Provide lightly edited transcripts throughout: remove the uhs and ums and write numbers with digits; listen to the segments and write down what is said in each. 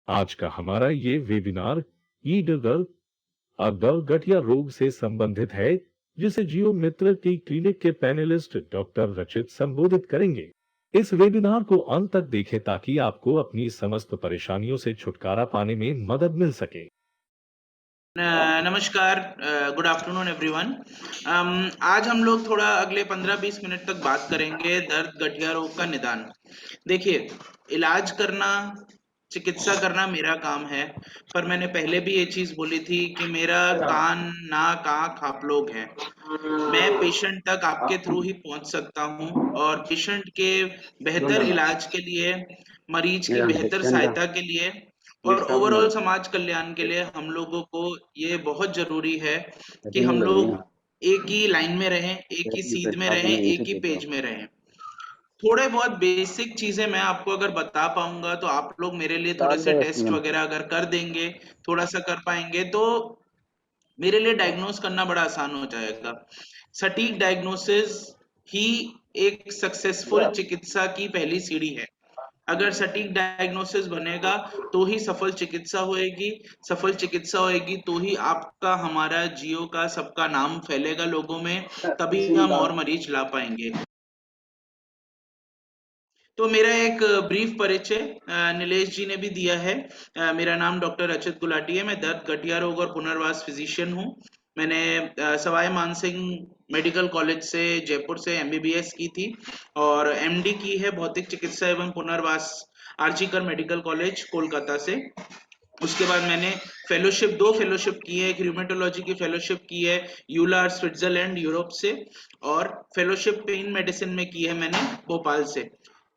आज का हमारा ये वेबिनार ईडर और गठिया रोग से संबंधित है, जिसे जियो मित्र की क्लिनिक के पैनलिस्ट डॉक्टर रचित संबोधित करेंगे। इस वेबिनार को अंत तक देखें ताकि आपको अपनी समस्त परेशानियों से छुटकारा पाने में मदद मिल सके। नमस्कार, गुड आफ्टरनून एवरीवन। आज हम लोग थोड़ा अगले 15-20 मिनट तक बात करेंगे दर्द गठिया रोग का निदान। देखिए, इलाज करना, चिकित्सा करना मेरा काम है, पर मैंने पहले भी ये चीज बोली थी कि मेरा कान, नाक, आंख आप लोग हैं। मैं पेशेंट तक आपके थ्रू ही पहुंच सकता हूं और पेशेंट के बेहतर इलाज के लिए, मरीज की बेहतर सहायता के लिए और ओवरऑल समाज कल्याण के लिए हम लोगों को ये बहुत जरूरी है कि हम लोग एक ही लाइन में रहें, एक ही सीध में रहें, एक ही पेज में रहें। थोड़े बहुत बेसिक चीजें मैं आपको अगर बता पाऊंगा तो आप लोग मेरे लिए थोड़े से टेस्ट वगैरह अगर कर देंगे, थोड़ा सा कर पाएंगे तो मेरे लिए डायग्नोस करना बड़ा आसान हो जाएगा। सटीक डायग्नोसिस ही एक सक्सेसफुल चिकित्सा की पहली सीढ़ी है। अगर सटीक डायग्नोसिस बनेगा तो ही सफल चिकित्सा होएगी, सफल चिकित्सा होएगी तो ही आपका, हमारा, जियो का, सबका नाम फैलेगा लोगों में, तभी हम और मरीज ला पाएंगे। तो मेरा एक ब्रीफ परिचय नीलेश जी ने भी दिया है। मेरा नाम डॉक्टर अच्युत गुलाटी है। मैं दर्द, गठिया रोग और पुनर्वास फिजिशियन हूँ। मैंने सवाई मानसिंह मेडिकल कॉलेज से, जयपुर से एमबीबीएस की थी और एमडी की है भौतिक चिकित्सा एवं पुनर्वास आर्जिकर मेडिकल कॉलेज कोलकाता से। उसके बाद मैंने फेलोशिप, 2 फेलोशिप की है। एक र्यूमेटोलॉजी की फेलोशिप की है यूलार स्विट्जरलैंड यूरोप से, और फेलोशिप पेन मेडिसिन में की है मैंने भोपाल से।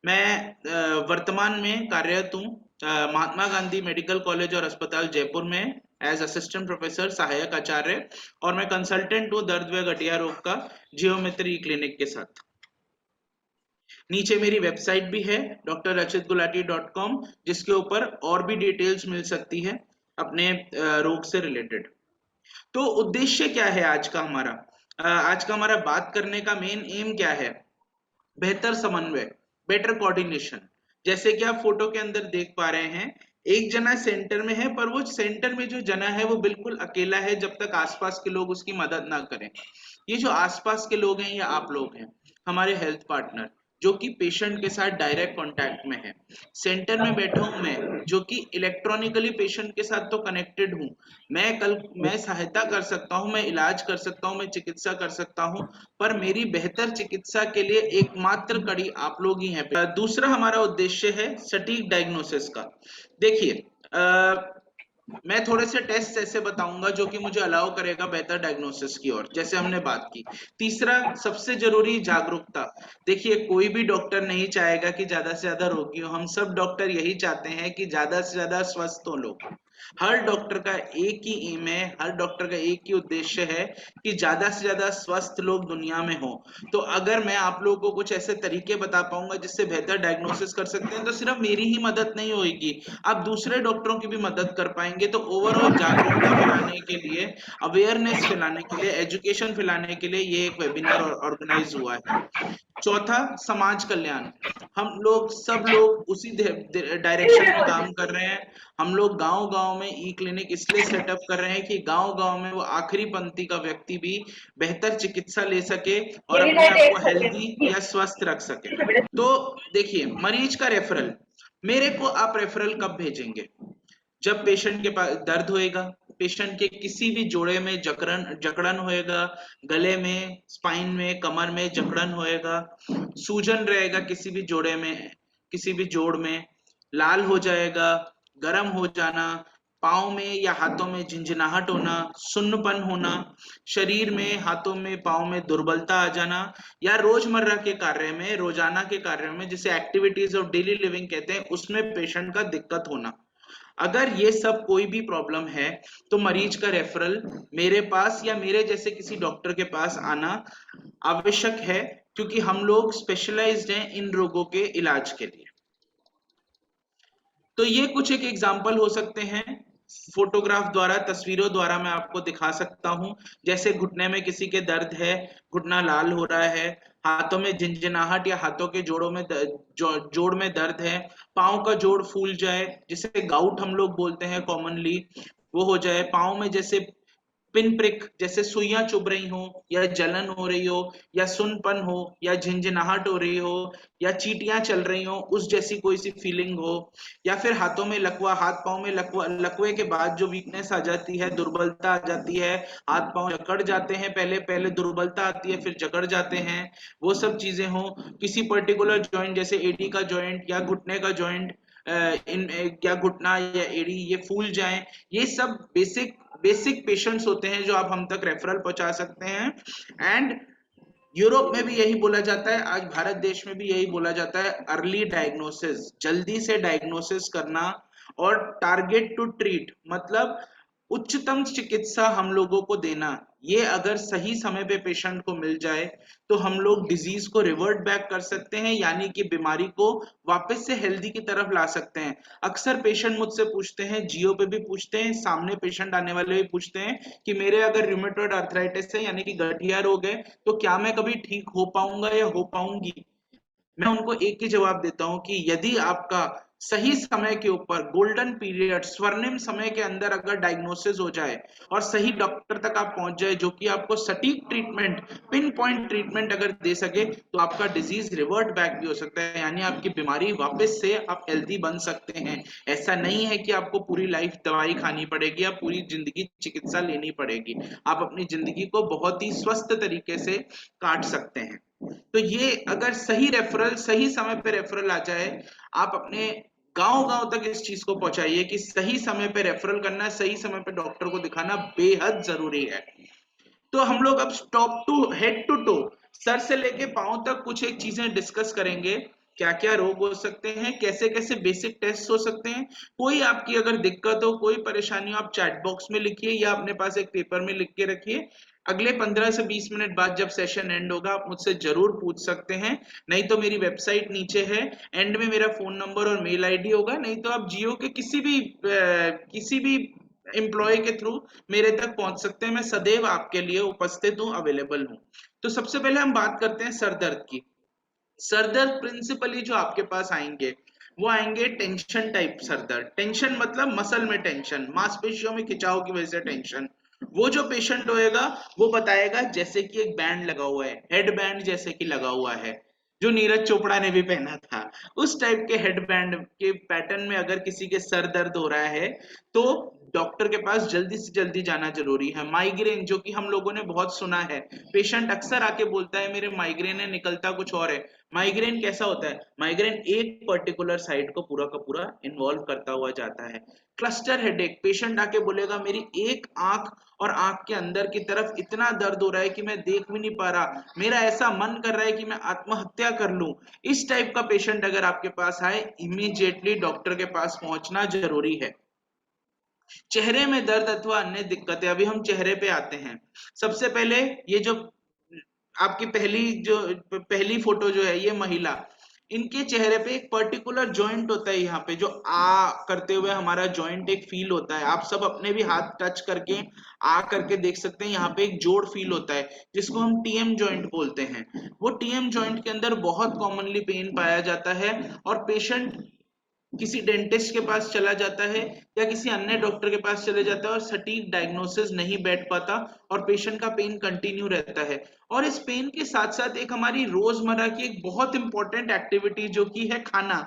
मैं वर्तमान में कार्यरत हूँ महात्मा गांधी मेडिकल कॉलेज और अस्पताल जयपुर में एज असिस्टेंट प्रोफेसर, सहायक आचार्य, और मैं कंसल्टेंट हूँ दर्द व गठिया रोग का जियोमेट्री क्लिनिक के साथ। नीचे मेरी वेबसाइट भी है drrachitgulati.com, जिसके ऊपर और भी डिटेल्स मिल सकती है अपने रोग से रिलेटेड। तो उद्देश्य क्या है आज का हमारा? आज का हमारा बात करने का मेन एम क्या है? बेहतर समन्वय, बेटर कोऑर्डिनेशन। जैसे कि आप फोटो के अंदर देख पा रहे हैं, एक जना सेंटर में है, पर वो सेंटर में जो जना है वो बिल्कुल अकेला है जब तक आसपास के लोग उसकी मदद ना करें। ये जो आसपास के लोग हैं, ये आप लोग हैं, हमारे हेल्थ पार्टनर, जो कि पेशेंट के साथ डायरेक्ट कांटेक्ट में है। सेंटर में बैठा हूं मैं, जो कि इलेक्ट्रॉनिकली पेशेंट के साथ तो कनेक्टेड हूं। मैं सहायता कर सकता हूं, मैं इलाज कर सकता हूं, मैं चिकित्सा कर सकता हूं, पर मेरी बेहतर चिकित्सा के लिए एकमात्र कड़ी आप लोग ही हैं। दूसरा हमारा उद्देश्य है सटीक डायग्नोसिस का। देखिए, मैं थोड़े से टेस्ट ऐसे बताऊंगा जो कि मुझे अलाउ करेगा बेहतर डायग्नोसिस की ओर, जैसे हमने बात की। तीसरा, सबसे जरूरी, जागरूकता। देखिए, कोई भी डॉक्टर नहीं चाहेगा कि ज्यादा से ज्यादा रोगी हो। हम सब डॉक्टर यही चाहते हैं कि ज्यादा से ज्यादा स्वस्थ हो लोग। हर डॉक्टर का एक ही एम है, हर डॉक्टर का एक ही उद्देश्य है कि ज्यादा से ज्यादा स्वस्थ लोग दुनिया में हो। तो अगर मैं आप लोगों को कुछ ऐसे तरीके बता पाऊंगा जिससे बेहतर डायग्नोसिस कर सकते हैं, तो सिर्फ मेरी ही मदद नहीं होगी, आप दूसरे डॉक्टरों की भी मदद कर पाएंगे। तो ओवरऑल जागरूकता फैलाने के लिए, अवेयरनेस फैलाने के लिए, एजुकेशन फैलाने के लिए ये एक वेबिनार ऑर्गेनाइज हुआ है। चौथा, समाज कल्याण। हम लोग, सब लोग उसी डायरेक्शन में काम कर रहे हैं। हम लोग गांव गांव में ई क्लिनिक इसलिए सेटअप कर रहे हैं कि गांव गांव में वो आखिरी पंक्ति का व्यक्ति भी बेहतर चिकित्सा ले सके और अपने आप को हेल्दी या स्वस्थ रख सके। तो देखिए, मरीज का रेफरल, मेरे को आप रेफरल कब भेजेंगे? जब पेशेंट के पास दर्द होएगा, पेशेंट के किसी भी जोड़े में जकड़न होएगा, गले में, स्पाइन में, कमर में जकड़न होएगा, सूजन रहेगा किसी भी जोड़े में, किसी भी जोड़ में, लाल हो जाएगा, गर्म हो जाना, पाँव में या हाथों में झंझनाहट होना, सुन्नपन होना, शरीर में, हाथों में, पाँव में दुर्बलता आ जाना, या रोजमर्रा के कार्य में, रोजाना के कार्यों में, जिसे एक्टिविटीज ऑफ डेली लिविंग कहते हैं, उसमें पेशेंट का दिक्कत होना। अगर ये सब कोई भी प्रॉब्लम है तो मरीज का रेफरल मेरे पास या मेरे जैसे किसी डॉक्टर के पास आना आवश्यक है, क्योंकि हम लोग स्पेशलाइज्ड हैं इन रोगों के इलाज के लिए। तो ये कुछ एक एग्जाम्पल हो सकते हैं, फोटोग्राफ द्वारा, तस्वीरों द्वारा मैं आपको दिखा सकता हूं। जैसे घुटने में किसी के दर्द है, घुटना लाल हो रहा है, हाथों में झिंझनाहट या हाथों के जोड़ में दर्द है, पाँव का जोड़ फूल जाए, जिसे गाउट हम लोग बोलते हैं कॉमनली, वो हो जाए, पाँव में जैसे पिन प्रिक जैसे सुइयां चुभ रही हो, या जलन हो रही हो, या सुनपन हो, या झिंझनाहट हो रही हो, या चींटियां चल रही हो, उस जैसी कोई सी फीलिंग हो, या फिर हाथों में लकवा, हाथ पांव में लकवा, लकवे के बाद जो वीकनेस आ जाती है, दुर्बलता आ जाती है, हाथ पांव जकड़ जाते हैं, पहले पहले दुर्बलता आती है फिर जकड़ जाते हैं, वो सब चीजें हो, किसी पर्टिकुलर जॉइंट जैसे एडी का जॉइंट या घुटने का जॉइंट, इन या घुटना या एड़ी ये फूल जाएं, ये सब बेसिक पेशेंट्स होते हैं जो आप हम तक रेफरल पहुंचा सकते हैं। एंड यूरोप में भी यही बोला जाता है, आज भारत देश में भी यही बोला जाता है, अर्ली डायग्नोसिस, जल्दी से डायग्नोसिस करना, और टारगेट टू ट्रीट मतलब उच्चतम चिकित्सा हम लोगों को देना। ये अगर सही समय पे पेशेंट को मिल जाए तो हम लोग डिजीज को रिवर्ट बैक कर सकते हैं, यानी कि बीमारी को वापस से हेल्दी की तरफ ला सकते हैं। अक्सर पेशेंट मुझसे पूछते हैं, जियो पे भी पूछते हैं, सामने पेशेंट आने वाले भी पूछते हैं कि मेरे अगर रूमेटॉइड अर्थराइटिस है यानी कि गठिया रोग है, तो क्या मैं कभी ठीक हो पाऊंगा या हो पाऊंगी। मैं उनको एक ही जवाब देता हूं कि यदि आपका सही समय के ऊपर, गोल्डन पीरियड, स्वर्णिम समय के अंदर अगर डायग्नोसिस हो जाए और सही डॉक्टर तक आप पहुंच जाए जो कि आपको सटीक ट्रीटमेंट, पिन पॉइंट ट्रीटमेंट अगर दे सके, तो आपका डिजीज रिवर्ट बैक भी हो सकता है, यानी आपकी बीमारी वापस से आप हेल्दी बन सकते हैं। ऐसा नहीं है कि आपको पूरी लाइफ दवाई खानी पड़ेगी या पूरी जिंदगी चिकित्सा लेनी पड़ेगी, आप अपनी जिंदगी को बहुत ही स्वस्थ तरीके से काट सकते हैं। तो ये अगर सही रेफरल, सही समय पे रेफरल आ जाए, आप अपने गांव गांव तक इस चीज को पहुंचाइए कि सही समय पे रेफरल करना, सही समय पे डॉक्टर को दिखाना बेहद जरूरी है। तो हम लोग अब top to head to toe, सर से लेके पांव तक कुछ एक चीजें डिस्कस करेंगे, क्या क्या रोग हो सकते हैं, कैसे कैसे बेसिक टेस्ट हो सकते हैं। कोई आपकी अगर दिक्कत हो, कोई परेशानी हो, आप चैट बॉक्स में लिखिए या अपने पास एक पेपर में लिख के रखिए। अगले 15 से 20 मिनट बाद जब सेशन एंड होगा आप मुझसे जरूर पूछ सकते हैं। नहीं तो मेरी वेबसाइट नीचे है, एंड में मेरा फोन नंबर और मेल आईडी होगा, नहीं तो आप जियो के किसी भी एम्प्लॉय के थ्रू मेरे तक पहुंच सकते हैं। मैं सदैव आपके लिए उपस्थित हूँ, अवेलेबल हूँ। तो सबसे पहले हम बात करते हैं सर दर्द की। सर दर्द प्रिंसिपली जो आपके पास आएंगे, वो आएंगे टेंशन टाइप सर दर्द। टेंशन मतलब मसल में टेंशन, मांसपेशियों में खिंचाव की वजह से टेंशन। वो जो पेशेंट होएगा वो बताएगा जैसे कि एक बैंड लगा हुआ है, हेड बैंड जैसे कि लगा हुआ है, जो नीरज चोपड़ा ने भी पहना था, उस टाइप के हेड बैंड के पैटर्न में अगर किसी के सर दर्द हो रहा है तो डॉक्टर के पास जल्दी से जल्दी जाना जरूरी है। माइग्रेन जो कि हम लोगों ने बहुत सुना है, पेशेंट अक्सर आके बोलता है मेरे माइग्रेन है, निकलता कुछ और है। माइग्रेन कैसा होता है? माइग्रेन एक पर्टिकुलर साइड को पूरा का पूरा इन्वॉल्व करता हुआ जाता है। क्लस्टर हेडेक, पेशेंट आके बोलेगा मेरी एक आंख और आंख के अंदर की तरफ इतना दर्द हो रहा है कि मैं देख भी नहीं पा रहा, मेरा ऐसा मन कर रहा है कि मैं आत्महत्या कर लूं। इस टाइप का पेशेंट अगर आपके पास आए, इमीडिएटली डॉक्टर के पास पहुंचना जरूरी है। चेहरे में दर्द अथवा अन्य दिक्कतें, अभी हम चेहरे पे आते हैं। सबसे पहले ये जो आपकी पहली फोटो जो है, ये महिला, इनके चेहरे पे एक पर्टिकुलर जॉइंट होता है, यहाँ पे जो आ करते हुए हमारा जॉइंट एक फील होता है। आप सब अपने भी हाथ टच करके आ करके देख सकते हैं, यहाँ पे एक जोड़ फील होता है जिसको हम टीएम जॉइंट बोलते हैं। वो टीएम जॉइंट के अंदर बहुत कॉमनली पेन पाया जाता है, और पेशेंट किसी डेंटिस्ट के पास चला जाता है या किसी अन्य डॉक्टर के पास चले जाता है और सटीक डायग्नोसिस नहीं बैठ पाता, और पेशेंट का पेन कंटिन्यू रहता है। और इस पेन के साथ साथ एक हमारी रोजमर्रा की एक बहुत इंपॉर्टेंट एक्टिविटी जो कि है खाना,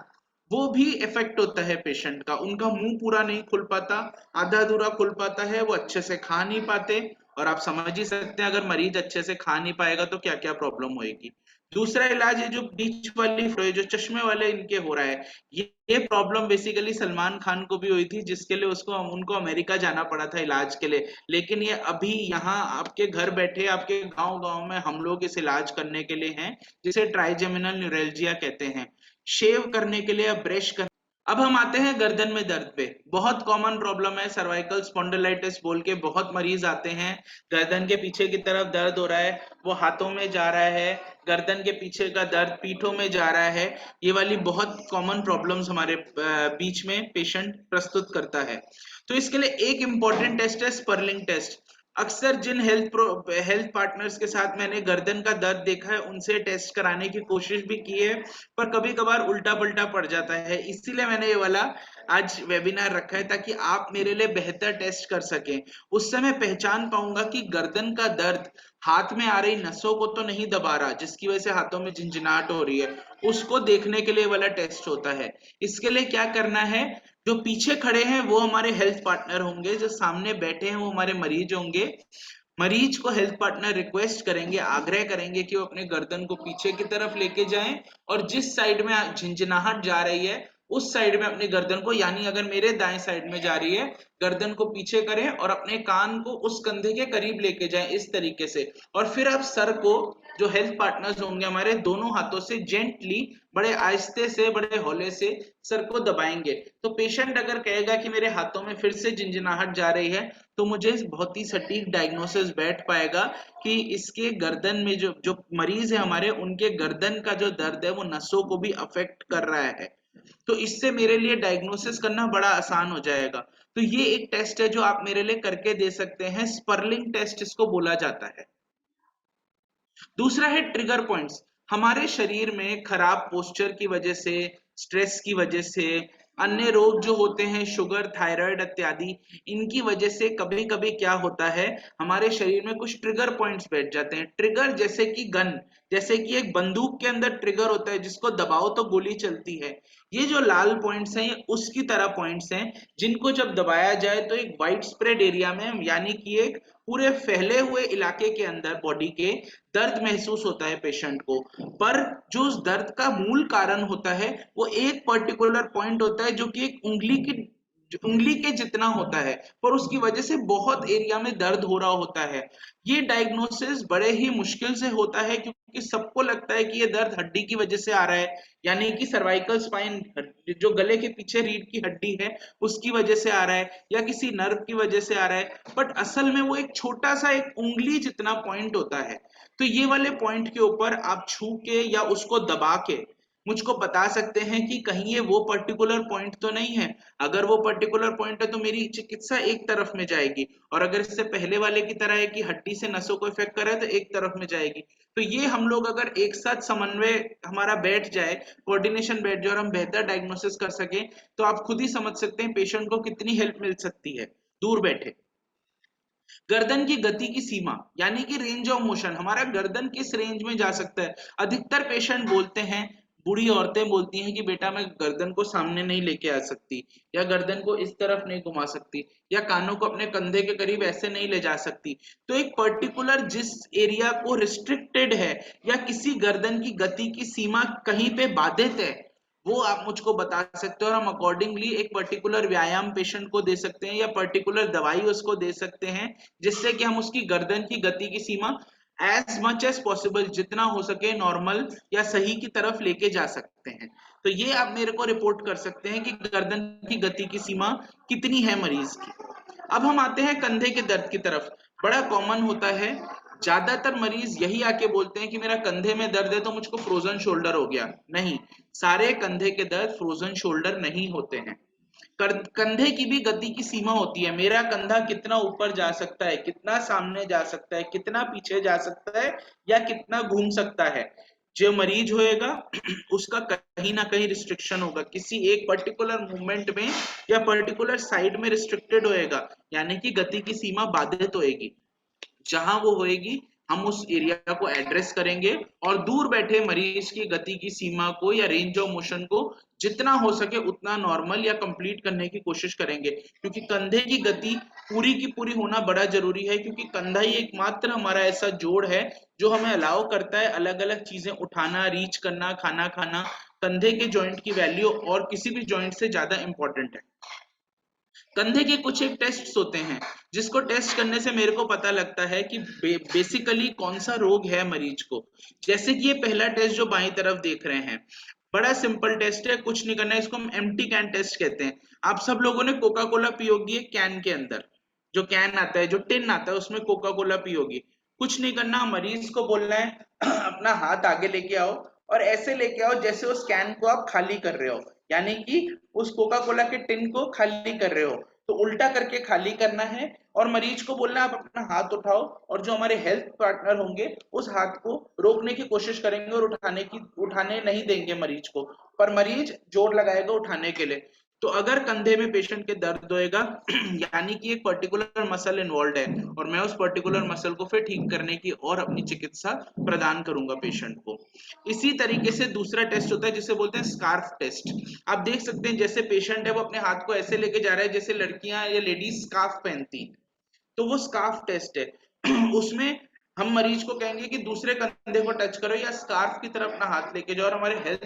वो भी इफेक्ट होता है पेशेंट का। उनका मुंह पूरा नहीं खुल पाता, आधा अधूरा खुल पाता है, वो अच्छे से खा नहीं पाते। और आप समझ ही सकते हैं अगर मरीज अच्छे से खा नहीं पाएगा तो क्या क्या प्रॉब्लम होएगी। दूसरा इलाज है जो बीच वाली जो चश्मे वाले इनके हो रहा है, ये प्रॉब्लम बेसिकली सलमान खान को भी हुई थी, जिसके लिए उसको उनको अमेरिका जाना पड़ा था इलाज के लिए। लेकिन ये अभी यहाँ आपके घर बैठे आपके गांव गांव में हम लोग इस इलाज करने के लिए हैं, जिसे ट्राइजेमिनल न्यूरैल्जिया कहते हैं। शेव करने के लिए, ब्रश कर। अब हम आते हैं गर्दन में दर्द पे। बहुत कॉमन प्रॉब्लम है, सर्वाइकल स्पॉन्डिलाइटिस बोल के बहुत मरीज आते हैं। गर्दन के पीछे की तरफ दर्द हो रहा है, वो हाथों में जा रहा है, गर्दन के पीछे का दर्द पीठों में जा रहा है। ये वाली बहुत कॉमन प्रॉब्लम्स हमारे बीच में पेशेंट प्रस्तुत करता है। तो इसके लिए एक इंपॉर्टेंट टेस्ट है स्पर्लिंग टेस्ट। अक्सर जिन हेल्थ पार्टनर्स के साथ मैंने गर्दन का दर्द देखा है उनसे टेस्ट कराने की कोशिश भी की है, पर कभी कभार उल्टा पलटा पड़ जाता है। इसीलिए मैंने ये वाला आज वेबिनार रखा है ताकि आप मेरे लिए बेहतर टेस्ट कर सकें। उससे मैं पहचान पाऊंगा कि गर्दन का दर्द हाथ में आ रही नसों को तो नहीं दबा रहा जिसकी वजह से हाथों में झंझनाहट हो रही है, उसको देखने के लिए वाला टेस्ट होता है। इसके लिए क्या करना है, जो पीछे खड़े हैं वो हमारे हेल्थ पार्टनर होंगे, जो सामने बैठे हैं वो हमारे मरीज होंगे। मरीज को हेल्थ पार्टनर रिक्वेस्ट करेंगे, आग्रह करेंगे कि वो अपने गर्दन को पीछे की तरफ लेके जाएं और जिस साइड में झंझनाहट जा रही है उस साइड में अपनी गर्दन को, यानी अगर मेरे दाएं साइड में जा रही है, गर्दन को पीछे करें और अपने कान को उस कंधे के करीब लेके जाएं इस तरीके से। और फिर आप सर को, जो हेल्थ पार्टनर्स होंगे हमारे, दोनों हाथों से जेंटली, बड़े आहिस्ते से, बड़े हौले से सर को दबाएंगे। तो पेशेंट अगर कहेगा कि मेरे हाथों में फिर से झंझनाहट जा रही है, तो मुझे बहुत ही सटीक डायग्नोसिस बैठ पाएगा कि इसके गर्दन में जो जो मरीज है हमारे, उनके गर्दन का जो दर्द है वो नसों को भी अफेक्ट कर रहा है। तो इससे मेरे लिए डायग्नोसिस करना बड़ा आसान हो जाएगा। तो ये एक टेस्ट है जो आप मेरे लिए करके दे सकते हैं, स्पर्लिंग टेस्ट इसको बोला जाता है। दूसरा है ट्रिगर पॉइंट्स। हमारे शरीर में खराब पोस्चर की वजह से, स्ट्रेस की वजह से, अन्य रोग जो होते हैं, शुगर, थायराइड इत्यादि, इनकी वजह से कभी कभी क्या होता है, हमारे शरीर में कुछ ट्रिगर पॉइंट्स बैठ जाते हैं। ट्रिगर जैसे कि गन, जैसे कि एक बंदूक के अंदर ट्रिगर होता है जिसको दबाओ तो गोली चलती है। ये जो लाल पॉइंट्स हैं ये उसकी तरह पॉइंट्स हैं जिनको जब दबाया जाए तो एक वाइड स्प्रेड एरिया में, यानी कि एक पूरे फैले हुए इलाके के अंदर बॉडी के दर्द महसूस होता है पेशेंट को। पर जो उस दर्द का मूल कारण होता है वो एक पर्टिकुलर पॉइंट होता है जो कि एक उंगली के जितना होता है, पर उसकी वजह से बहुत एरिया में दर्द हो रहा होता है। ये डायग्नोसिस बड़े ही मुश्किल से होता है क्योंकि सबको लगता है कि ये दर्द हड्डी की वजह से आ रहा है, यानी कि सर्वाइकल स्पाइन, जो गले के पीछे रीढ़ की हड्डी है, उसकी वजह से आ रहा है, या किसी नर्व की वजह से आ रहा है। बट असल में वो एक छोटा सा एक उंगली जितना पॉइंट होता है। तो ये वाले पॉइंट के ऊपर आप छू के या उसको दबा के मुझको बता सकते हैं कि कहीं ये वो पर्टिकुलर पॉइंट तो नहीं है। अगर वो पर्टिकुलर पॉइंट है तो मेरी चिकित्सा एक तरफ में जाएगी, और अगर इससे पहले वाले की तरह है कि हड्डी से नसों को इफेक्ट कर रहा है तो एक तरफ में जाएगी। तो ये हम लोग अगर एक साथ समन्वय हमारा बैठ जाए, कोऑर्डिनेशन बैठ जाए और हम बेहतर डायग्नोसिस कर सके, तो आप खुद ही समझ सकते हैं पेशेंट को कितनी हेल्प मिल सकती है दूर बैठे। गर्दन की गति की सीमा, यानी कि रेंज ऑफ मोशन, हमारा गर्दन किस रेंज में जा सकता है। अधिकतर पेशेंट बोलते हैं, बूढ़ी औरतें बोलती हैं कि बेटा मैं गर्दन को सामने नहीं लेके आ सकती, या गर्दन को इस तरफ नहीं घुमा सकती, या कानों को अपने कंधे के करीब ऐसे नहीं ले जा सकती। तो एक पर्टिकुलर जिस एरिया को रिस्ट्रिक्टेड है, या किसी गर्दन की गति की सीमा कहीं पे बाधित है, वो आप मुझको बता सकते हो और हम अकॉर्डिंगली एक पर्टिकुलर व्यायाम पेशेंट को दे सकते हैं या पर्टिकुलर दवाई उसको दे सकते हैं, जिससे कि हम उसकी गर्दन की गति की सीमा एज मच एज पॉसिबल, जितना हो सके नॉर्मल या सही की तरफ लेके जा सकते हैं। तो ये आप मेरे को रिपोर्ट कर सकते हैं कि गर्दन की गति की सीमा कितनी है मरीज की। अब हम आते हैं कंधे के दर्द की तरफ। बड़ा कॉमन होता है, ज्यादातर मरीज यही आके बोलते हैं कि मेरा कंधे में दर्द है तो मुझको फ्रोजन शोल्डर हो गया। नहीं, सारे कंधे के दर्द फ्रोजन शोल्डर नहीं होते हैं। कंधे की भी गति की सीमा होती है। मेरा कंधा कितना ऊपर जा सकता है, कितना सामने जा सकता है, कितना पीछे जा सकता है, या कितना घूम सकता है। जो मरीज होएगा उसका कहीं ना कहीं रिस्ट्रिक्शन होगा, किसी एक पर्टिकुलर मूवमेंट में या पर्टिकुलर साइड में रिस्ट्रिक्टेड होएगा, यानी कि गति की सीमा बाधित होएगी। जहां वो होएगी हम उस एरिया को एड्रेस करेंगे और दूर बैठे मरीज की गति की सीमा को या रेंज ऑफ मोशन को जितना हो सके उतना नॉर्मल या कंप्लीट करने की कोशिश करेंगे, क्योंकि कंधे की गति पूरी की पूरी होना बड़ा जरूरी है, क्योंकि कंधा ही एकमात्र हमारा ऐसा जोड़ है जो हमें अलाउ करता है अलग अलग चीजें उठाना, रीच करना, खाना खाना। कंधे के जॉइंट की वैल्यू और किसी भी जॉइंट से ज्यादा इंपॉर्टेंट है। कंधे के कुछ एक टेस्ट होते हैं जिसको टेस्ट करने से मेरे को पता लगता है कि बेसिकली कौन सा रोग है मरीज को। जैसे कि ये पहला टेस्ट जो बाईं तरफ देख रहे हैं, बड़ा सिंपल टेस्ट है, कुछ नहीं करना है, इसको हम एम्प्टी कैन टेस्ट कहते हैं। आप सब लोगों ने कोका कोला पी होगी एक कैन के अंदर, जो कैन आता है, जो टिन आता है, उसमें कोका कोला पी होगी। कुछ नहीं करना, मरीज को बोलना है अपना हाथ आगे लेके आओ और ऐसे लेके आओ जैसे उस कैन को आप खाली कर रहे हो, यानी कि उस कोका कोला के टिन को खाली कर रहे हो। तो उल्टा करके खाली करना है और मरीज को बोलना आप अपना हाथ उठाओ और जो हमारे हेल्थ पार्टनर होंगे उस हाथ को रोकने की कोशिश करेंगे और उठाने नहीं देंगे मरीज को, पर मरीज जोर लगाएगा उठाने के लिए। तो अगर कंधे में पेशेंट के दर्द होएगा यानी कि एक पर्टिकुलर मसल इन्वॉल्व है और मैं उस पर्टिकुलर मसल को फिर ठीक करने की और अपनी चिकित्सा प्रदान करूंगा पेशेंट को। इसी तरीके से दूसरा टेस्ट होता है जिसे बोलते हैं स्कार्फ टेस्ट। आप देख सकते हैं जैसे पेशेंट है वो अपने हाथ को ऐसे लेके जा रहा है जैसे लड़कियां या लेडीज स्कार्फ पहनती हैं, तो वो स्कार्फ टेस्ट है। उसमें हम मरीज को कहेंगे कि दूसरे कंधे को टच करो या स्कार्फ की तरफ अपना हाथ लेके जाओ और हमारे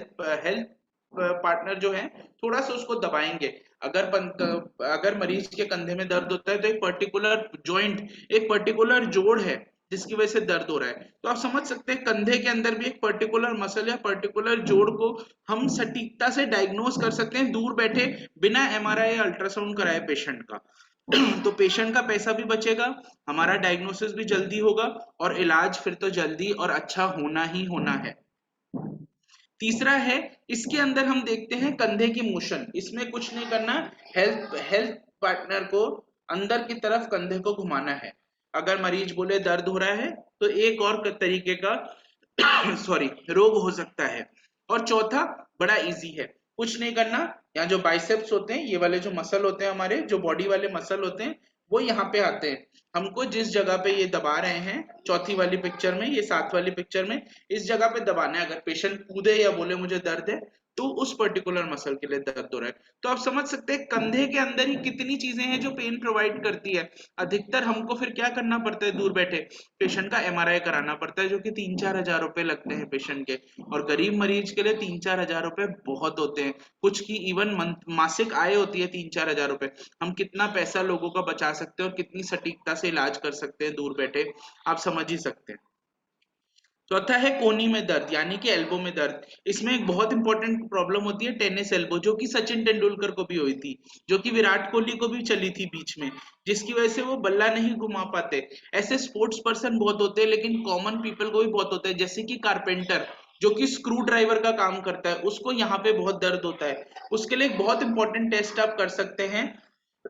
हेल्थ पार्टनर जो है थोड़ा सा उसको दबाएंगे। अगर मरीज के कंधे में दर्द होता है तो एक पर्टिकुलर जॉइंट, एक पर्टिकुलर जोड़ है जिसकी वजह से दर्द हो रहा है, तो आप समझ सकते हैं कंधे के अंदर भी एक पर्टिकुलर मसल या पर्टिकुलर जोड़ को हम सटीकता से डायग्नोज कर सकते हैं दूर बैठे बिना एमआरआई या अल्ट्रासाउंड कराए पेशेंट का। तो पेशेंट का पैसा भी बचेगा, हमारा डायग्नोसिस भी जल्दी होगा और इलाज फिर तो जल्दी और अच्छा होना ही होना है। तीसरा है, इसके अंदर हम देखते हैं कंधे की मोशन। इसमें कुछ नहीं करना, हेल्थ पार्टनर को अंदर की तरफ कंधे को घुमाना है। अगर मरीज बोले दर्द हो रहा है तो एक और तरीके का सॉरी रोग हो सकता है। और चौथा बड़ा इजी है, कुछ नहीं करना, यहाँ जो बाइसेप्स होते हैं, ये वाले जो मसल होते हैं, हमारे जो बॉडी वाले मसल होते हैं, वो यहाँ पे आते हैं। हमको जिस जगह पे ये दबा रहे हैं, चौथी वाली पिक्चर में, ये सात वाली पिक्चर में, इस जगह पे दबाना है। अगर पेशेंट कूदे या बोले मुझे दर्द है तो उस पर्टिकुलर मसल के लिए दर्द हो रहा है। तो आप समझ सकते हैं कंधे के अंदर ही कितनी चीजें हैं जो पेन प्रोवाइड करती है। अधिकतर हमको फिर क्या करना पड़ता है, दूर बैठे पेशेंट का एमआरआई कराना पड़ता है जो कि 3-4 हजार रुपए लगते हैं पेशेंट के, और गरीब मरीज के लिए 3-4 हजार रुपए बहुत होते हैं। कुछ की इवन मासिक आय होती है 3-4 हजार रुपए। हम कितना पैसा लोगों का बचा सकते हैं और कितनी सटीकता से इलाज कर सकते हैं दूर बैठे, आप समझ ही सकते हैं। चौथा है कोहनी में दर्द यानी कि एल्बो में दर्द। इसमें एक बहुत इंपॉर्टेंट प्रॉब्लम होती है टेनिस एल्बो, जो कि सचिन तेंदुलकर को भी हुई थी, जो कि विराट कोहली को भी चली थी बीच में, जिसकी वजह से वो बल्ला नहीं घुमा पाते। ऐसे स्पोर्ट्स पर्सन बहुत होते हैं, लेकिन कॉमन पीपल को भी बहुत होता है, जैसे कि कारपेंटर जो कि स्क्रू ड्राइवर का काम करता है, उसको यहाँ पे बहुत दर्द होता है। उसके लिए एक बहुत इंपॉर्टेंट टेस्ट आप कर सकते हैं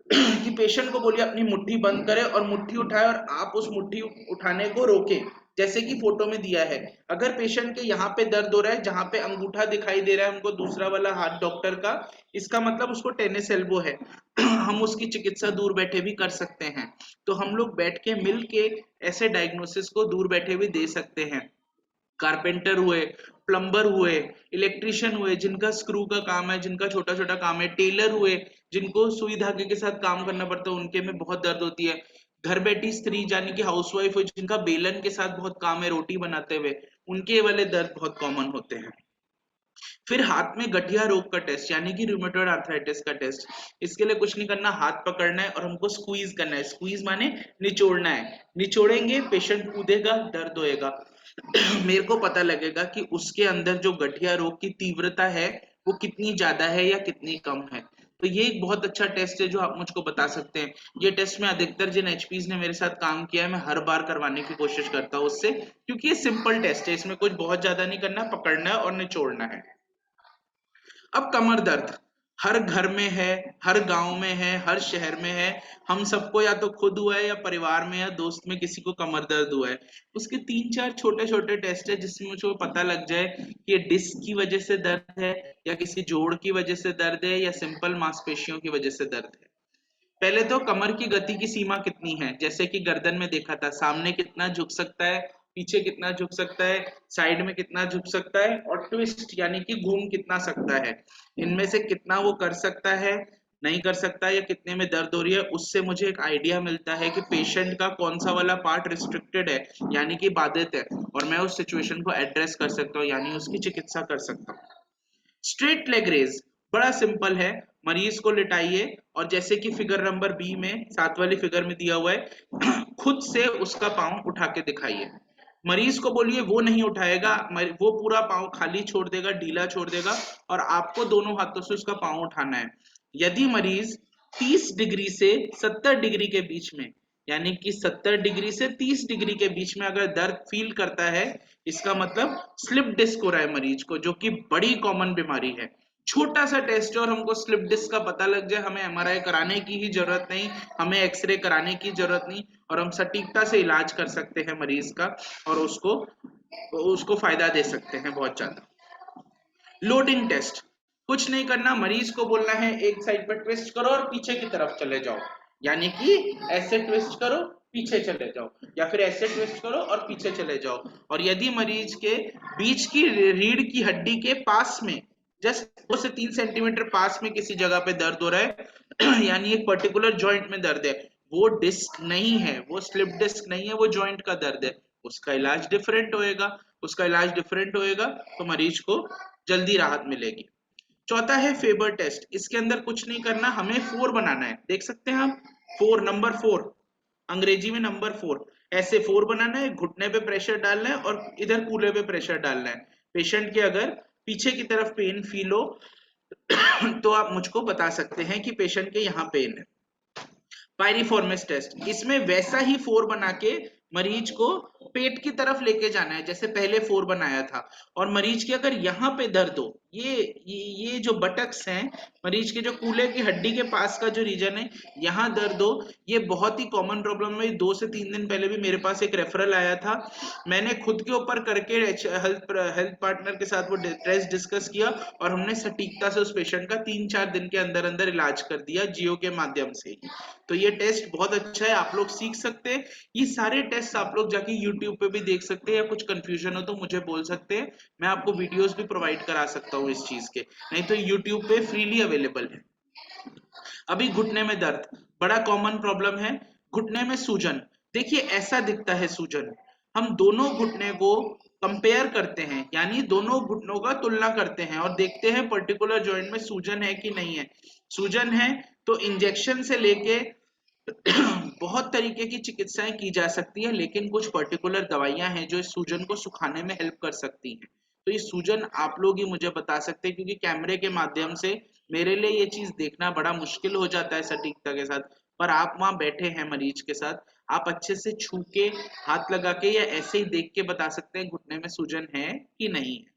कि पेशेंट को बोलिए अपनी मुट्ठी बंद करे और मुट्ठी उठाए और आप उस मुट्ठी उठाने को रोके, जैसे कि फोटो में दिया है। अगर पेशेंट के यहाँ पे दर्द हो रहा है, जहां पे अंगूठा दिखाई दे रहा है हमको दूसरा वाला हाथ डॉक्टर का, इसका मतलब उसको टेनिस एल्बो है। हम उसकी चिकित्सा दूर बैठे भी कर सकते हैं। तो हम लोग बैठ के मिल के ऐसे डायग्नोसिस को दूर बैठे भी दे सकते हैं। कारपेंटर हुए, प्लम्बर हुए, इलेक्ट्रिशियन हुए जिनका स्क्रू का काम है, जिनका छोटा छोटा काम है, टेलर हुए जिनको सुई धागे के साथ काम करना पड़ता है, उनके में बहुत दर्द होती है। घर बैठी स्त्री यानी कि हाउसवाइफ हुई जिनका बेलन के साथ बहुत काम है रोटी बनाते हुए, उनके वाले दर्द बहुत कॉमन होते हैं। फिर हाथ में गठिया रोग का टेस्ट यानी कि रूमेटॉइड आर्थराइटिस का टेस्ट। इसके लिए कुछ नहीं करना, हाथ पकड़ना है और हमको स्क्वीज करना है। स्क्वीज माने निचोड़ना है, निचोड़ेंगे पेशेंट कूदेगा, दर्द होएगा। मेरे को पता लगेगा कि उसके अंदर जो गठिया रोग की तीव्रता है वो कितनी ज्यादा है या कितनी कम है। तो ये एक बहुत अच्छा टेस्ट है जो आप मुझको बता सकते हैं। ये टेस्ट में अधिकतर जिन एचपीज ने मेरे साथ काम किया है, मैं हर बार करवाने की कोशिश करता हूँ उससे, क्योंकि ये सिंपल टेस्ट है, इसमें कुछ बहुत ज्यादा नहीं करना, पकड़ना है और निचोड़ना है। अब कमर दर्द हर घर में है, हर गांव में है, हर शहर में है। हम सबको या तो खुद हुआ है या परिवार में या दोस्त में किसी को कमर दर्द हुआ है। उसके 3-4 छोटे छोटे टेस्ट है जिसमें मुझे पता लग जाए कि ये डिस्क की वजह से दर्द है या किसी जोड़ की वजह से दर्द है या सिंपल मांसपेशियों की वजह से दर्द है। पहले तो कमर की गति की सीमा कितनी है, जैसे कि गर्दन में देखा था, सामने कितना झुक सकता है, पीछे कितना झुक सकता है, साइड में कितना झुक सकता है, और ट्विस्ट यानी कि घूम कितना सकता है। इनमें से कितना वो कर सकता है, नहीं कर सकता, या कितने में दर्द हो रही है, उससे मुझे एक आइडिया मिलता है कि पेशेंट का कौन सा वाला पार्ट रिस्ट्रिक्टेड है यानी कि बाधित है, और मैं उस सिचुएशन को एड्रेस कर सकता हूँ यानी उसकी चिकित्सा कर सकता हूँ। स्ट्रेट लेग रेज बड़ा सिंपल है, मरीज को लिटाइए और जैसे कि फिगर नंबर बी में, सात वाली फिगर में दिया हुआ है, खुद से उसका पाँव उठा के दिखाइए। मरीज को बोलिए वो नहीं उठाएगा, वो पूरा पाँव खाली छोड़ देगा, ढीला छोड़ देगा, और आपको दोनों हाथों से उसका पाँव उठाना है। यदि मरीज 30 डिग्री से 70 डिग्री के बीच में, यानी कि 70 डिग्री से 30 डिग्री के बीच में अगर दर्द फील करता है, इसका मतलब स्लिप डिस्क हो रहा है मरीज को, जो कि बड़ी कॉमन बीमारी है। छोटा सा टेस्ट है और हमको स्लिप डिस्क का पता लग जाए, हमें एमआरआई कराने की ही जरूरत नहीं, हमें एक्सरे कराने की जरूरत नहीं, और हम सटीकता से इलाज कर सकते हैं मरीज का और उसको फायदा दे सकते हैं बहुत ज्यादा। लोडिंग टेस्ट, कुछ नहीं करना, मरीज को बोलना है एक साइड पर ट्विस्ट करो और पीछे की तरफ चले जाओ, यानी कि ऐसे ट्विस्ट करो पीछे चले जाओ, या फिर ऐसे ट्विस्ट करो और पीछे चले जाओ। और यदि मरीज के बीच की रीढ़ की हड्डी के पास में जस्ट 2 से 3 सेंटीमीटर पास में किसी जगह पे दर्द हो रहा है यानी एक पर्टिकुलर जॉइंट में दर्द है, वो डिस्क नहीं है, वो स्लिप डिस्क नहीं है, वो जॉइंट का दर्द है, उसका इलाज डिफरेंट होएगा। तो मरीज को जल्दी राहत मिलेगी। चौथा है फेबर टेस्ट, इसके अंदर कुछ नहीं करना, हमें 4 बनाना है, देख सकते हैं आप 4, नंबर 4, अंग्रेजी में नंबर 4, ऐसे 4 बनाना है, घुटने पे प्रेशर डालना है और इधर कूल्हे पे प्रेशर डालना है। पेशेंट के अगर पीछे की तरफ पेन फील हो तो आप मुझको बता सकते हैं कि पेशेंट के यहाँ पेन है। पायरिफॉर्मिस टेस्ट, इसमें वैसा ही 4 बना के मरीज को पेट की तरफ लेके जाना है जैसे पहले 4 बनाया था, और मरीज के अगर यहाँ पे दर्द हो, ये जो बटक्स हैं, मरीज के जो कूल्हे की हड्डी के पास का जो रीजन है, यहाँ दर्द हो, ये बहुत ही कॉमन प्रॉब्लम है। 2 से 3 दिन पहले भी मेरे पास एक रेफरल आया था, मैंने खुद के ऊपर करके हेल्थ पार्टनर के साथ वो टेस्ट डिस्कस किया और हमने सटीकता से उस पेशेंट का 3-4 दिन के अंदर अंदर इलाज कर दिया जियो के माध्यम से ही। तो ये टेस्ट बहुत अच्छा है, आप लोग सीख सकते हैं। ये सारे टेस्ट आप लोग जाके यूट्यूब पे भी देख सकते हैं, या कुछ कंफ्यूजन हो तो मुझे बोल सकते हैं, मैं आपको वीडियोस भी प्रोवाइड करा सकता हूँ इस चीज के, नहीं तो यूट्यूब पे फ्रीली अवेलेबल है। अभी घुटने में दर्द बड़ा कॉमन प्रॉब्लम है, घुटने में सूजन, देखिए ऐसा दिखता है सूजन, हम दोनों घुटने को कंपेयर करते हैं, यानी दोनों घुटनों का तुलना करते हैं और देखते हैं पर्टिकुलर जॉइंट में सूजन है कि नहीं है। सूजन है तो इंजेक्शन से लेके बहुत तरीके की चिकित्साएं की जा सकती है, लेकिन कुछ पर्टिकुलर दवाइयां हैं जो इस सूजन को सुखाने में हेल्प कर सकती हैं। तो ये सूजन आप लोग ही मुझे बता सकते हैं, क्योंकि कैमरे के माध्यम से मेरे लिए ये चीज देखना बड़ा मुश्किल हो जाता है सटीकता के साथ, पर आप वहां बैठे हैं मरीज के साथ, आप अच्छे से छू के, हाथ लगा के या ऐसे ही देख के बता सकते हैं घुटने में सूजन है कि नहीं है।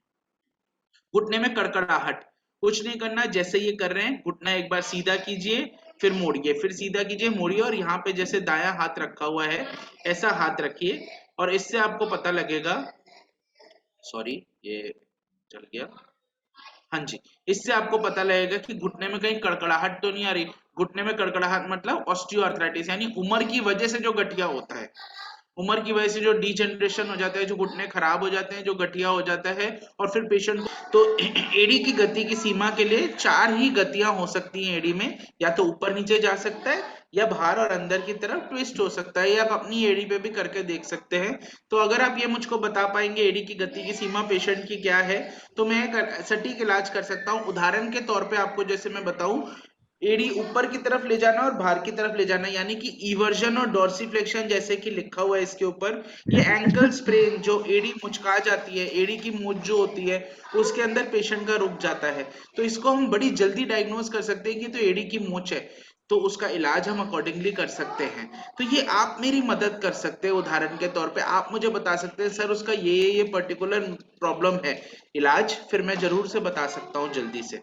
घुटने में कड़कड़ाहट, कुछ नहीं करना, जैसे ये कर रहे हैं, घुटना एक बार सीधा कीजिए, फिर मोड़िए, फिर सीधा कीजिए, मोड़िए, और यहाँ पे जैसे दायां हाथ रखा हुआ है ऐसा हाथ रखिए, और इससे आपको पता लगेगा, सॉरी ये चल गया, हाँ जी, इससे आपको पता लगेगा कि घुटने में कहीं कड़कड़ाहट तो नहीं आ रही। घुटने में कड़कड़ाहट मतलब ऑस्टियोआर्थराइटिस, यानी उम्र की वजह से जो गठिया होता है, उम्र की वजह से जो डिजनरेशन हो जाता है, जो घुटने खराब हो जाते हैं, जो गठिया हो जाता है, और फिर पेशेंट तो एड़ी की गति की सीमा के लिए 4 ही गतियां हो सकती हैं एड़ी में, या तो ऊपर नीचे जा सकता है, या बाहर और अंदर की तरफ ट्विस्ट हो सकता है, ये आप अपनी एड़ी पे भी करके देख सकते हैं। तो अगर आप ये मुझको बता पाएंगे एड़ी की गति की सीमा पेशेंट की क्या है, तो मैं सटीक इलाज कर सकता हूँ। उदाहरण के तौर पे आपको जैसे मैं बताऊं, एड़ी ऊपर की तरफ ले जाना और बाहर की तरफ ले जाना, यानी कि इवर्जन और डॉर्सिफ्लेक्शन, जैसे कि लिखा हुआ है इसके ऊपर, ये एंकल स्प्रेन, जो एड़ी मुचका जाती है, एड़ी की मूंछ जो होती है उसके अंदर पेशेंट का रुक जाता है, तो इसको हम बड़ी जल्दी डायग्नोज कर सकते हैं कि तो एड़ी की मूंछ है, तो उसका इलाज हम अकॉर्डिंगली कर सकते हैं। तो ये आप मेरी मदद कर सकते हैं, उदाहरण के तौर पे आप मुझे बता सकते हैं सर उसका ये पर्टिकुलर प्रॉब्लम है, इलाज फिर मैं जरूर से बता सकता हूँ जल्दी से।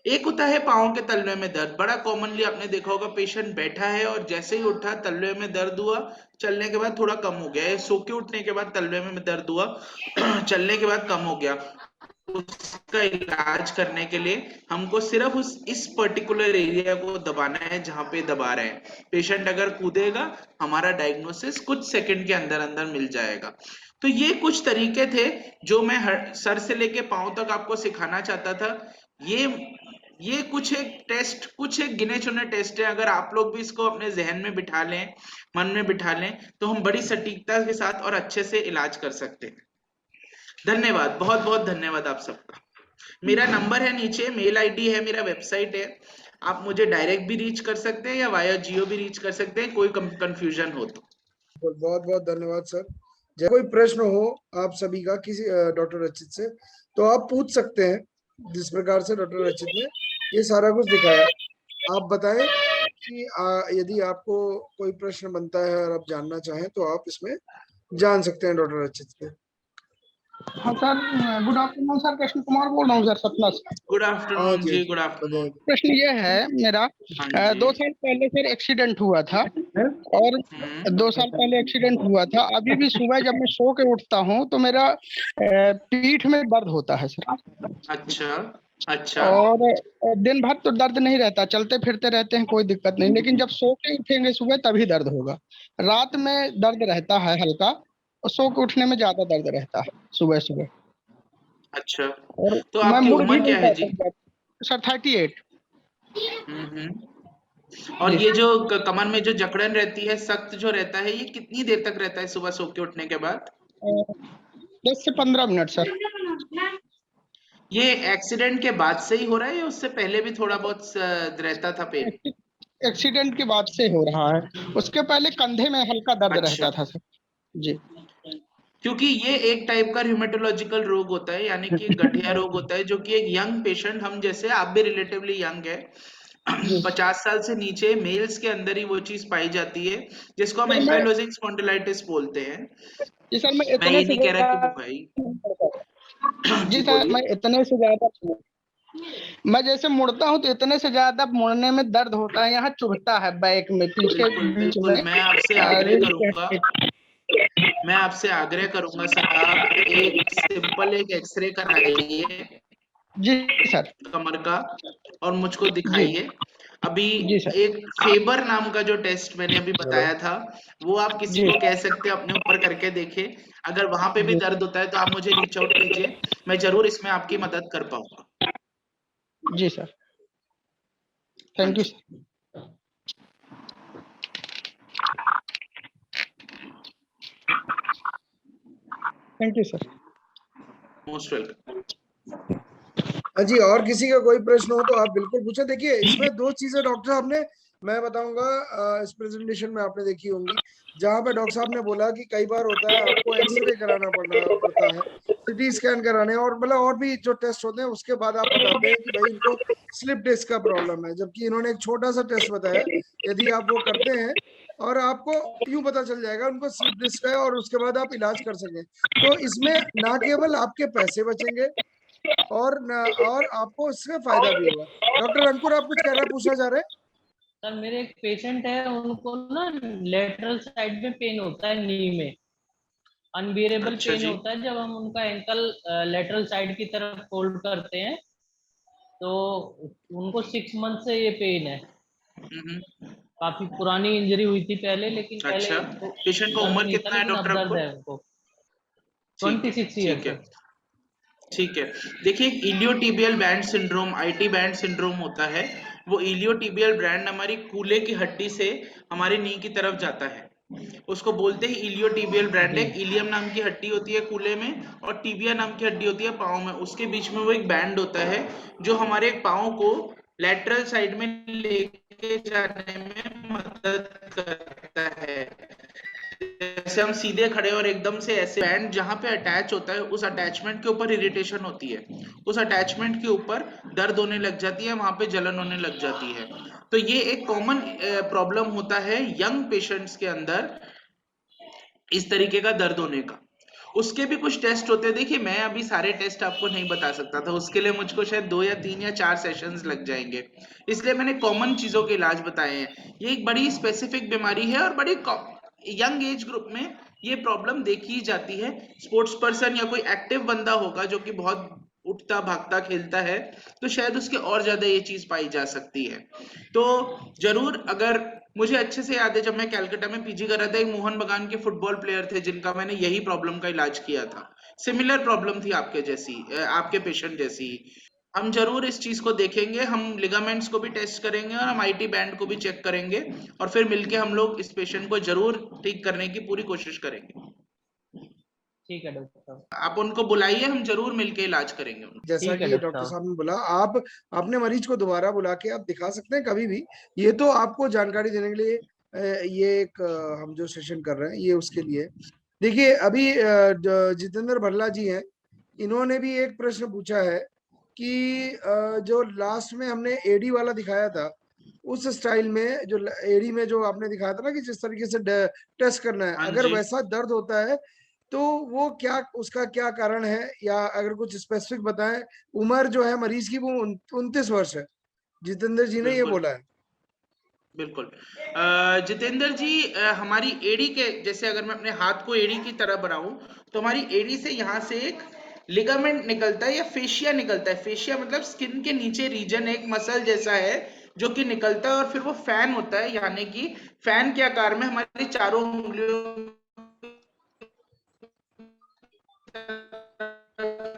एक होता है पाँव के तलवे में दर्द, बड़ा कॉमनली आपने देखा होगा, पेशेंट बैठा है और जैसे ही उठा तलवे में दर्द हुआ, चलने के बाद थोड़ा कम हो गया, सो के उठने के बाद तलवे में दर्द हुआ चलने के बाद कम हो गया, उसका इलाज करने के लिए हमको सिर्फ इस पर्टिकुलर एरिया को दबाना है जहां पे दबा रहे हैं। पेशेंट अगर कूदेगा, हमारा डायग्नोसिस कुछ सेकंड के अंदर अंदर मिल जाएगा। तो ये कुछ तरीके थे जो मैं सर से लेके पांव तक आपको सिखाना चाहता था। ये कुछ एक टेस्ट, कुछ एक गिने चुने टेस्ट है, अगर आप लोग भी इसको अपने जहन में बिठा लें, मन में बिठा लें, तो हम बड़ी सटीकता के साथ और अच्छे से इलाज कर सकते हैं। धन्यवाद, बहुत बहुत धन्यवाद आप सबका। मेरा नंबर है नीचे, मेल आईडी है, मेरा वेबसाइट है, आप मुझे डायरेक्ट भी रीच कर सकते हैं या वाया जियो भी रीच कर सकते हैं, कोई कंफ्यूजन हो तो। बहुत बहुत धन्यवाद सर। जब कोई प्रश्न हो आप सभी का किसी डॉक्टर रचित से, तो आप पूछ सकते हैं। जिस प्रकार से डॉक्टर रचित ने ये सारा कुछ दिखाया, आप बताएं कि यदि आपको कोई प्रश्न बनता है और आप जानना चाहें तो आप इसमें जान सकते हैं डॉक्टर रचित से। हाँ sir, good afternoon sir, Krishna Kumar बोल रहा हूँ सर, सतना से। गुड हाँ आफ्टरनून जी जी, गुड बताइए। आफ्टरनून। प्रश्न ये है मेरा, हाँ 2 जी। साल पहले सर एक्सीडेंट हुआ था, और 2 साल पहले एक्सीडेंट हुआ था। अभी भी सुबह जब मैं सो के उठता हूँ तो मेरा पीठ में दर्द होता है सर। अच्छा, अच्छा। और दिन भर तो दर्द नहीं रहता, चलते फिरते रहते हैं, कोई दिक्कत नहीं, लेकिन जब सो के उठेंगे सुबह तभी दर्द होगा। रात में दर्द रहता है हल्का, और सो के उठने में ज्यादा दर्द रहता है सुबह सुबह। अच्छा, और तो मैं आपकी मुड़ भी उम्र नहीं क्या है जी? पाता सर। 38। और जी ये जो कमर में जो जकड़न रहती है, सख्त जो रहता है, ये कितनी देर तक रहता है सुबह सो के उठने के बाद? 10 से 15 मिनट सर। ये एक्सीडेंट के बाद से ही हो रहा है या उससे पहले भी थोड़ा बहुत रहता था पेन? एक्सीडेंट के बाद से हो रहा है, उसके पहले कंधे में हल्का दर्द अच्छा, रहता था सर। जी क्योंकि ये एक टाइप का र्यूमेटोलॉजिकल रोग होता है, यानी कि गठिया रोग होता है, जो कि एक यंग पेशेंट, हम जैसे, आप भी रिलेटिवली यंग है, जी 50 साल से नीचे मेल्स के अंदर ही वो चीज पाई जाती है, जिसको हम सर मैं एंकाइलोजिंग स्पॉन्डिलाइटिस बोलते हैं। जी सर मैं मैं इतने ये से नहीं कह रहा कि वो ज्यादा भाई। नहीं पड़ता। जी जी सर मैं बोलिए। इतने से ज्यादा, मैं जैसे मुड़ता हूँ तो इतने से ज्यादा मुड़ने में दर्द होता है, यहाँ चुभता है बैक में, पीछे बिल्कुल बीच में। बिल्कुल, मैं आपसे आग्रह करूंगा, मैं आपसे आग्रह करूंगा साहब, एक सिंपल एक एक्सरे कराइए जी सर। कमर का, और मुझको जी दिखाइए। अभी जी सर। एक फेबर नाम का जो टेस्ट मैंने अभी बताया था, वो आप किसी जी को कह सकते हैं अपने ऊपर करके देखें। अगर वहां पे भी जी दर्द होता है तो आप मुझे रीच आउट कीजिए, मैं जरूर इसमें आपकी मदद कर पाऊंगा। जी सर, हाँ थैंक यू जी, sir. Thank you sir. Most welcome. हाँ जी, और किसी का कोई प्रश्न हो तो आप बिल्कुल पूछे। देखिए इसमें दो चीजें डॉक्टर साहब ने, मैं बताऊंगा, इस प्रेजेंटेशन में आपने देखी होंगी, जहां पे डॉक्टर साहब ने बोला कि कई बार होता है आपको एक्सरे कराना पड़ता है, सीटी स्कैन कराने, और मतलब और भी जो टेस्ट होते हैं, उसके बाद आप बताते हैं कि भाई इनको स्लिप डिस्क का प्रॉब्लम है, जबकि इन्होंने एक छोटा सा टेस्ट बताया, यदि आप वो करते हैं और आपको यूं पता चल जाएगा उनको स्लिप डिस्क है, और उसके बाद आप इलाज कर सकें, तो इसमें ना केवल आपके पैसे बचेंगे, और आपको इससे फायदा भी होगा। डॉक्टर अंकुर, आप कुछ कहना पूछना चाह रहे हैं? सर मेरे एक पेशेंट है, उनको ना लेटरल साइड में पेन होता है, नी में अनबियरेबल अच्छा पेन जी। होता है जब हम उनका एंकल लेटरल साइड की तरफ फोल्ड करते हैं, तो उनको 6 मंथ से ये पेन है। हम्म। काफी पुरानी इंजरी हुई थी पहले, लेकिन पहले अच्छा, तो पेशेंट का दर्द उम्र नहीं था, कितना है लेकिन अब डॉक्टर दर्द अंकुर? है उनको। ठीक है, 26 ईयर ठीक है, सर। ठीक है। देखिए, iliotibial band syndrome, IT band syndrome होता है। वो इलियोटिबियल बैंड हमारी कूल्हे की हड्डी से हमारे नी की तरफ जाता है, उसको बोलते हैं इलियोटिबियल बैंड। जी एक इलियम नाम की हड्डी होती है कूल्हे में, और टिबिया नाम की हड्डी होती है पाँव में, उसके बीच में वो एक बैंड होता है, जो हमारे पाँव को लेटरल साइड में लेके जाने में मदद करता है। जैसे हम सीधे खड़े और एकदम से ऐसे, बैंड जहां पे अटैच होता है, उस अटैचमेंट के ऊपर इरिटेशन होती है, उस अटैचमेंट के ऊपर दर्द होने लग जाती है, वहां पे जलन होने लग जाती है। तो ये एक कॉमन प्रॉब्लम होता है यंग पेशेंट्स के अंदर, इस तरीके का दर्द होने का। उसके भी कुछ टेस्ट होते हैं। देखिए, मैं अभी सारे टेस्ट आपको नहीं बता सकता था, उसके लिए मुझको शायद 2 या 3 या 4 सेशंस लग जाएंगे, इसलिए मैंने कॉमन चीजों के इलाज बताए हैं। ये एक बड़ी स्पेसिफिक बीमारी है, और बड़ी यंग एज ग्रुप में ये प्रॉब्लम देखी जाती है। स्पोर्ट्स पर्सन या कोई एक्टिव बंदा होगा जो कि बहुत उठता भागता खेलता है, तो शायद उसके और ज्यादा ये चीज पाई जा सकती है। तो जरूर, अगर मुझे अच्छे से याद है, जब मैं कलकत्ता में पीजी कर रहा था, एक मोहन बगान के फुटबॉल प्लेयर थे जिनका मैंने यही प्रॉब्लम का इलाज किया था। सिमिलर प्रॉब्लम थी आपके जैसी, आपके पेशेंट जैसी। हम जरूर इस चीज को देखेंगे, हम लिगामेंट्स को भी टेस्ट करेंगे, और हम आईटी बैंड को भी चेक करेंगे, और फिर मिलके हम लोग इस पेशेंट को जरूर ठीक करने की पूरी कोशिश करेंगे। ठीक है डॉक्टर साहब। आप उनको बुलाइए, हम जरूर मिलके इलाज करेंगे उनका। जैसा ठीक है कि डॉक्टर डॉक्टर साहब। साहब ने बोला, आप अपने मरीज को दोबारा बुला के आप दिखा सकते हैं कभी भी। ये तो आपको जानकारी देने के लिए ये एक हम जो सेशन कर रहे हैं ये उसके लिए। देखिए अभी जितेंद्र भल्ला जी हैं, इन्होंने भी एक प्रश्न पूछा है कि जो लास्ट में हमने एडी वाला दिखाया था, उस स्टाइल में जो एडी में जो आपने दिखाया था ना, कि जिस तरीके से टेस्ट करना है, हाँ अगर जी। वैसा दर्द होता है तो वो क्या, उसका क्या कारण है, या अगर कुछ स्पेसिफिक बताएं। उम्र जो है मरीज की वो 29 वर्ष है, जितेंद्र जी ने ये बिल्कुल बोला है। बिल्कुल। जितेंद्र जी, हमारी एड़ी के जैसे अगर मैं अपने हाथ को एड़ी की तरह बनाऊं, तो हमारी एड़ी से यहाँ से एक लिगामेंट निकलता है या फेशिया निकलता है। फेशिया मतलब स्किन के नीचे रीजन, एक मसल जैसा है जो कि निकलता है, और फिर वो फैन होता है, यानी कि फैन के आकार में हमारी चारों उंगलियों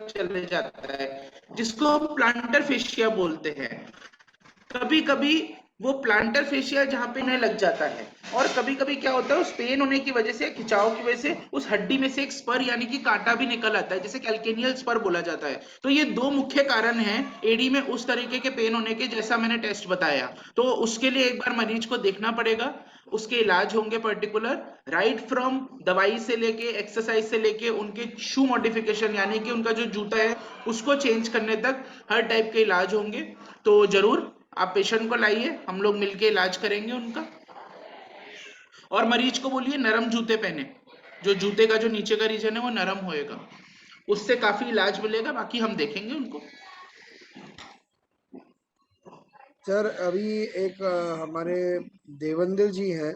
चले जाता है, जिसको हम प्लांटर फेशिया बोलते हैं। कभी कभी वो प्लांटर फेशिया जहाँ पे उन्हें लग जाता है, और कभी कभी क्या होता है, उस पेन होने की वजह से, खिंचाव की वजह से उस हड्डी में से एक स्पर यानी कि कांटा भी निकल आता है, जिसे कैल्केनियल स्पर बोला जाता है। तो ये दो मुख्य कारण हैं एडी में उस तरीके के पेन होने के, जैसा मैंने टेस्ट बताया। तो उसके लिए एक बार मरीज को देखना पड़ेगा, उसके इलाज होंगे पर्टिकुलर, राइट फ्रॉम दवाई से लेके, एक्सरसाइज से लेके, उनके शू मॉडिफिकेशन यानी कि उनका जो जूता है उसको चेंज करने तक हर टाइप के इलाज होंगे। तो जरूर आप पेशेंट को लाइए, हम लोग मिलके इलाज करेंगे उनका। और मरीज को बोलिए नरम जूते पहने, जो जूते का जो नीचे का रीजन है वो नरम होएगा, उससे काफी इलाज मिलेगा। बाकी हम देखेंगे उनको। सर अभी एक हमारे देवेंद्र जी हैं,